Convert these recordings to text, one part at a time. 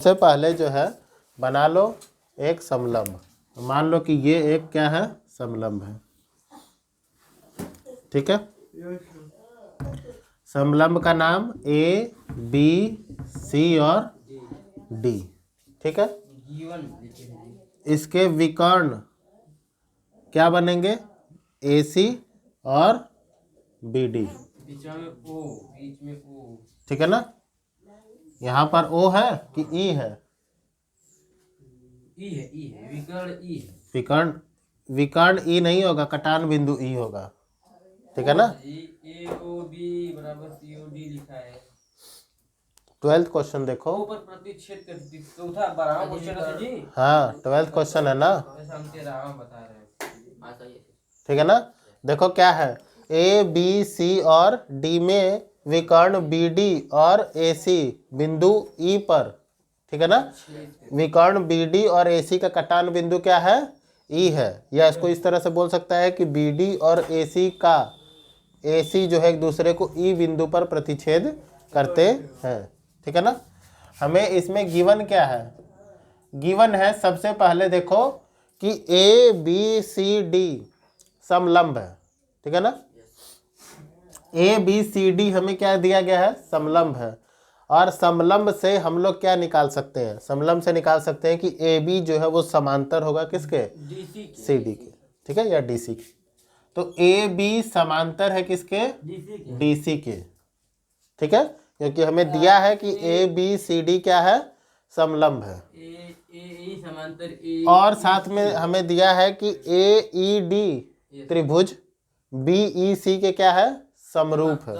सबसे पहले जो है बना लो एक समलंब। मान लो कि ये एक क्या है, समलंब है। ठीक है, समलंब का नाम ए बी सी और डी। ठीक है, इसके विकर्ण क्या बनेंगे, ए सी और बी डी। ठीक है ना, यहाँ पर ओ है कि ई है, विकर्ण विकर्ण ई नहीं होगा, कटान बिंदु ई होगा। ठीक है ना, लिखा है। 12th क्वेश्चन देखो, हाँ 12th क्वेश्चन है ना। ठीक है ना, देखो क्या है, ए बी सी और डी में विकर्ण बी डी और ए सी बिंदु ई पर। ठीक है ना, विकर्ण बी डी और ए सी का कटान बिंदु क्या है, ई है। या इसको इस तरह से बोल सकता है कि बी डी और ए सी का, ए सी जो है एक दूसरे को ई बिंदु पर प्रतिच्छेद करते हैं। ठीक है ना, हमें इसमें गिवन क्या है, गिवन है सबसे पहले देखो कि ए बी सी डी समलंब है। ठीक है ना, ए बी सी डी हमें क्या दिया गया है, समलंब है। और समलंब से हम लोग क्या निकाल सकते हैं, समलंब से निकाल सकते हैं कि ए बी जो है वो समांतर होगा किसके, सी डी के। ठीक है, या डी सी के। तो ए बी समांतर है किसके, डी सी के। ठीक है, क्योंकि हमें दिया है कि ए बी सी डी क्या है, समलंब है। और साथ में हमें दिया है कि ए ई डी त्रिभुज बी ई सी के क्या है, समरूप है।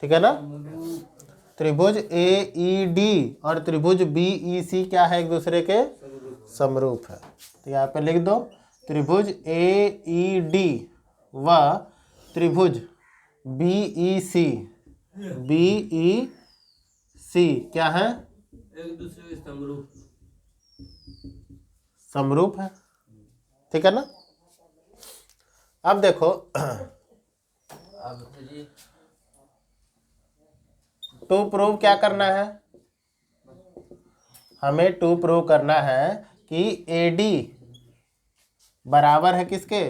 ठीक है ना, त्रिभुज ए ई डी और त्रिभुज बी ई सी क्या है, एक दूसरे के समरूप है। तो यहाँ पे लिख दो, त्रिभुज ए ई डी व त्रिभुज बी ई सी, बी ई सी क्या है, एक दूसरे के समरूप है। ठीक है ना, अब देखो टू प्रूव क्या करना है, हमें टू प्रूव करना है कि ए डी बराबर है किसके,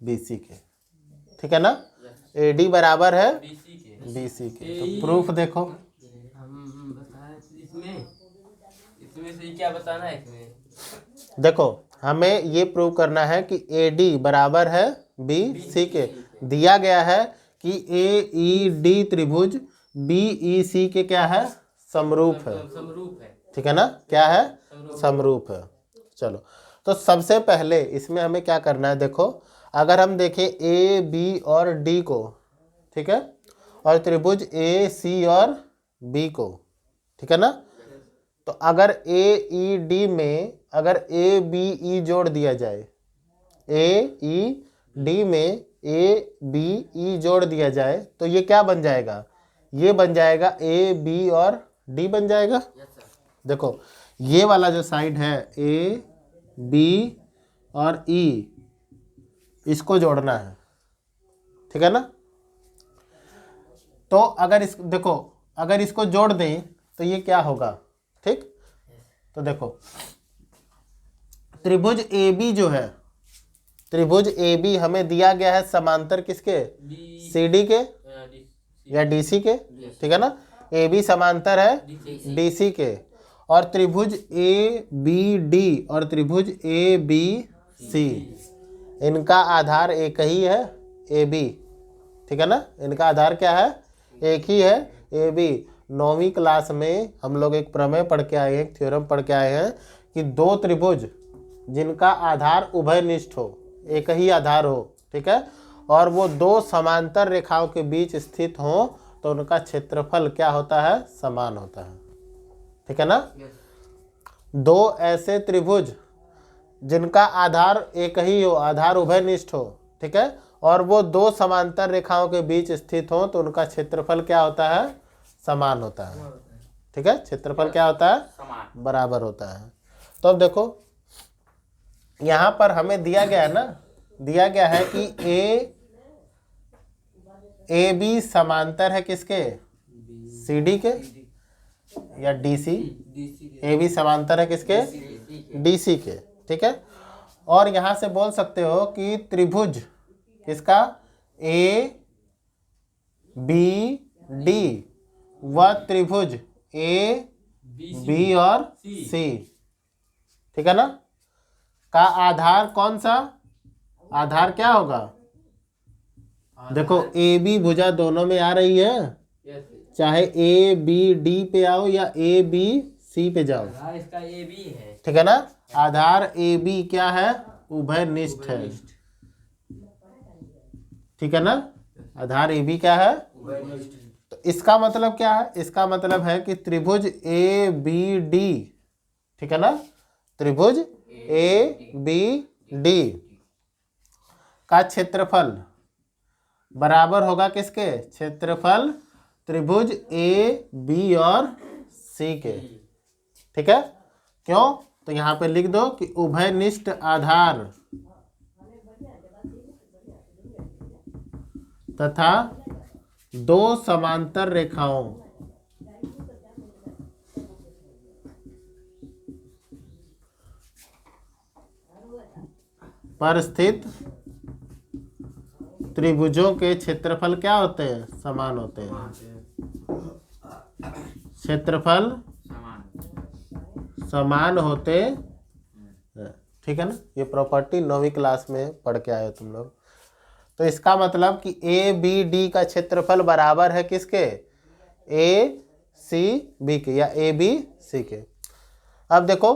बीसी के। ठीक है ना, ए डी बराबर है बीसी के। तो प्रूफ देखो, इसमें से क्या बताना है, इसमें देखो हमें ये प्रूव करना है कि ए डी बराबर है बी सी के। दिया गया है कि ए ई डी त्रिभुज बी ई सी के क्या है, समरूप है। ठीक है ना, क्या है, समरूप है। चलो, तो सबसे पहले इसमें हमें क्या करना है, देखो अगर हम देखें ए बी और डी को, ठीक है, और त्रिभुज ए सी और बी को, ठीक है ना, तो अगर ए ई डी में अगर ए बी ई जोड़ दिया जाए, ए ई डी में ए बी ई जोड़ दिया जाए तो ये क्या बन जाएगा, ये बन जाएगा ए बी और डी बन जाएगा। देखो ये वाला जो साइड है ए बी और ई, इसको जोड़ना है। ठीक है ना, तो अगर इस देखो अगर इसको जोड़ दें तो ये क्या होगा। ठीक, तो देखो त्रिभुज ए बी जो है, त्रिभुज ए बी हमें दिया गया है समांतर किसके, सी डी के या डी सी के। ठीक है ना, ए बी समांतर है डी सी के। और त्रिभुज ए बी डी और त्रिभुज ए बी सी, इनका आधार एक ही है, ए बी। ठीक है ना, इनका आधार क्या है, एक ही है, ए बी। 9वीं क्लास में हम लोग एक प्रमेय पढ़ के आए हैं, एक थ्योरम पढ़ के आए हैं कि दो त्रिभुज जिनका आधार उभयनिष्ठ हो, एक ही आधार हो, ठीक है, और वो दो समांतर रेखाओं के बीच स्थित हो तो उनका क्षेत्रफल क्या होता है, समान होता है। ठीक है ना, दो ऐसे त्रिभुज जिनका आधार एक ही हो, आधार उभयनिष्ठ हो, ठीक है, और वो दो समांतर रेखाओं के बीच स्थित हो तो उनका क्षेत्रफल क्या होता है, समान होता है। ठीक है, क्षेत्रफल क्या होता है, बराबर होता है। तो अब देखो यहाँ पर हमें दिया गया है ना, दिया गया है कि ए बी समांतर है किसके, सी डी के। या DC, AB समांतर है किसके? DC के। ठीक है, और यहां से बोल सकते हो कि त्रिभुज किसका? ABD व त्रिभुज AB और C, ठीक है ना, का आधार कौन सा? आधार क्या होगा? देखो AB भुजा दोनों में आ रही है, चाहे ABD पे आओ या ABC पे जाओ, इसका AB है, ठीक है ना। आधार AB क्या है? उभयनिष्ठ है, ठीक है ना। आधार AB क्या है? तो इसका मतलब क्या है? इसका मतलब है कि त्रिभुज ABD, ठीक है ना, त्रिभुज ABD का क्षेत्रफल बराबर होगा किसके? क्षेत्रफल त्रिभुज AB और C के, ठीक है। क्यों? तो यहाँ पे लिख दो कि उभयनिष्ठ आधार तथा दो समांतर रेखाओं पर स्थित त्रिभुजों के क्षेत्रफल क्या होते हैं? समान होते हैं। क्षेत्रफल समान होते हैं, ठीक है ना। ये प्रॉपर्टी 9वीं क्लास में पढ़ के आए हो तुम लोग। तो इसका मतलब कि ABD का क्षेत्रफल बराबर है किसके? ACB के या ABC के। अब देखो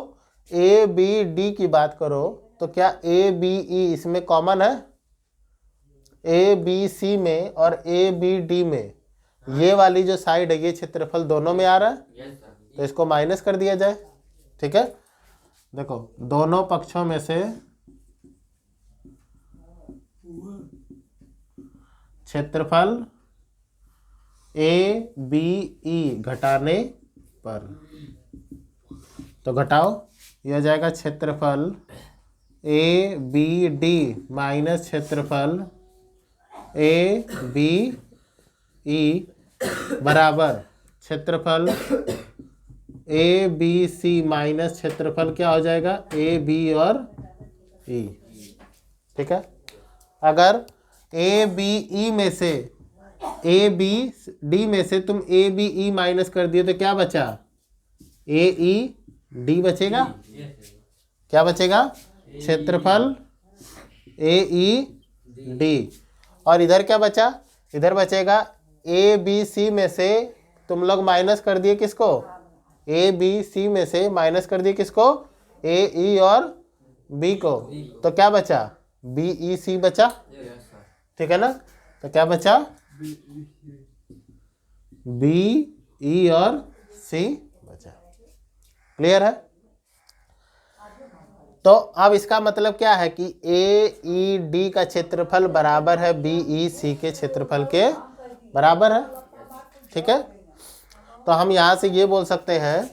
ABD की बात करो तो क्या ABE इसमें कॉमन है? ABC में और ABD में ये वाली जो साइड है ये क्षेत्रफल दोनों में आ रहा है, तो इसको माइनस कर दिया जाए, ठीक है। देखो दोनों पक्षों में से क्षेत्रफल ABE घटाने पर, तो घटाओ, यह जाएगा क्षेत्रफल ABD माइनस क्षेत्रफल ABE बराबर क्षेत्रफल ABC माइनस क्षेत्रफल क्या हो जाएगा? AB और E, ठीक है। अगर ABE में से ABD में से तुम ABE माइनस कर दिए तो क्या बचा? AED बचेगा। क्या बचेगा? क्षेत्रफल AED। और इधर क्या बचा? इधर बचेगा ABC में से तुम लोग माइनस कर दिए किसको? ABC में से माइनस कर दिए किसको? AE और B को, तो क्या बचा? BEC बचा, ठीक है ना। तो क्या बचा? BE और C बचा। क्लियर है? तो अब इसका मतलब क्या है कि AED का क्षेत्रफल बराबर है BEC के क्षेत्रफल के बराबर है, ठीक है। तो हम यहाँ से ये बोल सकते हैं,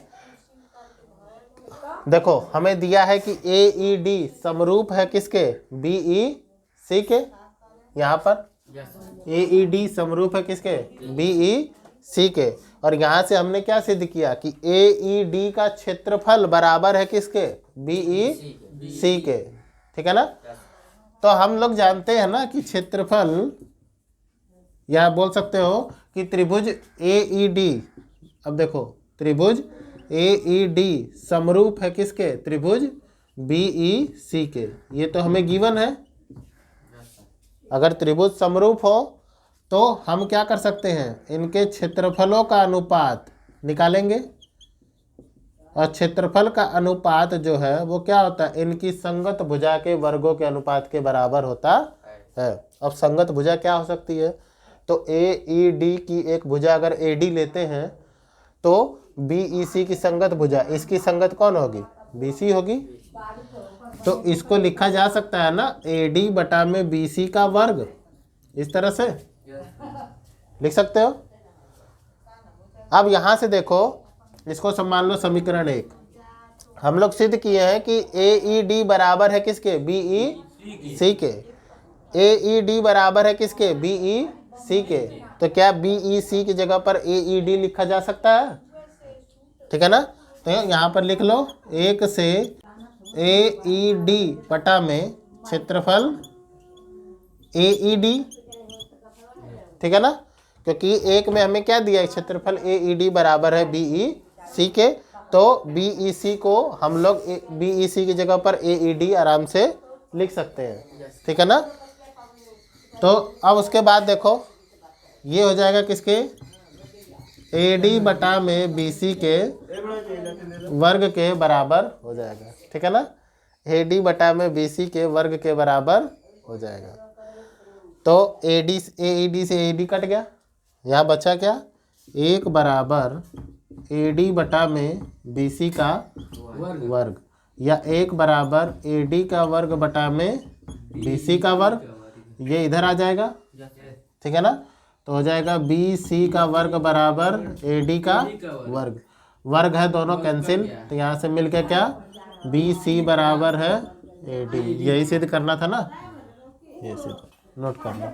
देखो हमें दिया है कि AED समरूप है किसके? BEC के। यहाँ पर AED समरूप है किसके? BEC के। और यहाँ से हमने क्या सिद्ध किया कि AED का क्षेत्रफल बराबर है किसके? BEC के, ठीक है ना। तो हम लोग जानते हैं ना कि क्षेत्रफल, या बोल सकते हो कि त्रिभुज AED, अब देखो त्रिभुज AED समरूप है किसके? त्रिभुज BEC के। ये तो हमें गिवन है। अगर त्रिभुज समरूप हो तो हम क्या कर सकते हैं? इनके क्षेत्रफलों का अनुपात निकालेंगे, और क्षेत्रफल का अनुपात जो है वो क्या होता है? इनकी संगत भुजा के वर्गों के अनुपात के बराबर होता है। अब संगत भुजा क्या हो सकती है? तो AED की एक भुजा अगर AD लेते हैं तो BEC की संगत भुजा, इसकी संगत कौन होगी? BC होगी। तो इसको लिखा जा सकता है ना AD बटा में BC का वर्ग, इस तरह से लिख सकते हो। अब यहां से देखो, इसको मान लो समीकरण 1, हम लोग सिद्ध किए हैं कि AED बराबर है किसके? BEC के। AED बराबर है किसके? BEC के। तो क्या BEC की जगह पर AED लिखा जा सकता है? ठीक है ना। तो यहाँ पर लिख लो 1 से AED बटा में क्षेत्रफल AED, ठीक है ना, क्योंकि एक में हमें क्या दिया है, क्षेत्रफल AED बराबर है BEC के, तो BEC को हम लोग BEC की जगह पर AED आराम से लिख सकते हैं, ठीक है ना। तो अब उसके बाद देखो ये हो जाएगा किसके, AD बटा में BC के वर्ग के बराबर हो जाएगा, ठीक है ना। AD बटा में BC के वर्ग के बराबर हो जाएगा। तो AED से AD कट गया, यहाँ बचा क्या, 1 बराबर AD बटा में BC का वर्ग, या 1 बराबर AD का वर्ग बटा में BC का वर्ग, ये इधर आ जाएगा, ठीक है ना। तो हो जाएगा BC का वर्ग बराबर AD का वर्ग, वर्ग है दोनों कैंसिल, तो यहाँ से मिलके क्या, BC बराबर है AD, यही सिद्ध करना था ना, ये सिद्ध नोट कर लो।